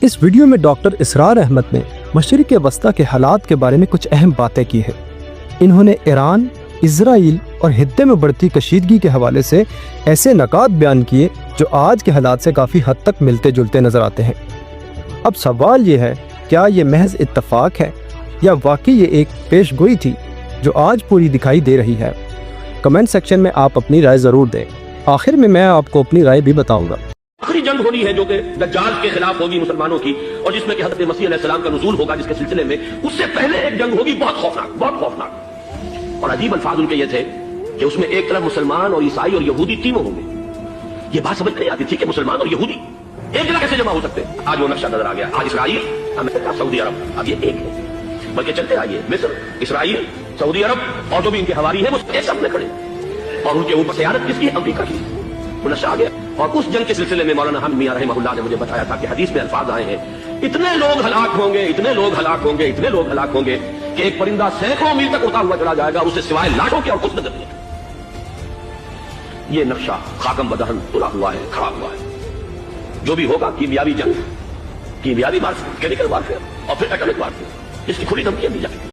اس video میں doctor اسرار احمد نے مشرق وسطیٰ کے حالات کے بارے میں کچھ اہم باتیں کی ہیں۔ انہوں نے ایران، اسرائیل اور خطے میں بڑھتی کشیدگی کے حوالے سے ایسے نکات بیان کیے جو آج کے حالات سے کافی حد تک ملتے جلتے نظر آتے ہیں۔ اب سوال یہ ہے، کیا یہ محض اتفاق ہے یا واقعی یہ ایک پیش گوئی تھی جو آج پوری دکھائی دے رہی ہے؟ کمنٹ سیکشن میں آپ اپنی رائے ضرور دیں۔ آخر میں آپ کو اپنی رائے بھی بتاؤں گا۔ آخری جنگ ہونی ہے جو کہ دجال کے خلاف ہوگی مسلمانوں کی، اور جس میں کہ حضرت مسیح علیہ السلام کا نزول ہوگا، جس کے سلسلے میں اس سے پہلے ایک جنگ ہوگی بہت خوفناک اور عجیب الفاظ ان کے یہ تھے کہ اس میں ایک طرف مسلمان اور عیسائی اور یہودی تینوں ہوں گے۔ یہ بات سمجھ نہیں آتی تھی کہ مسلمان اور یہودی ایک جگہ کیسے جمع ہو سکتے؟ آج وہ نقشہ نظر آ گیا۔ آج اسرائیل، امریکہ، سعودی عرب اب یہ ایک ہے، بلکہ چلتے آئیے مصر، اسرائیل، سعودی عرب اور جو بھی ان کے حواری ہیں وہ ایک سب میں کھڑے، اور ان کے اوپر سیادت کس کی؟ امریکہ کی۔ وہ نقشہ آ گیا۔ اور اس جنگ کے سلسلے میں مولانا حامد میاں رحمہ اللہ نے مجھے بتایا تھا کہ حدیث میں الفاظ آئے ہیں، اتنے لوگ ہلاک ہوں گے، اتنے لوگ ہلاک ہوں گے، اتنے لوگ ہلاک ہوں گے کہ ایک پرندہ سینکڑوں میل تک اڑتا ہوا چلا جائے گا، اسے سوائے لاٹوں کے اور کچھ نظر نہیں۔ یہ نقشہ خاکم بدہن تلا ہوا ہے، کھڑا ہوا ہے۔ جو بھی ہوگا کیمیابی جنگ، کیمیابی وارفیئر، کیمیکل وارفیئر اور پھر ایٹمک وارفیئر، اس کی کھلی دھمکیاں دی جائیں۔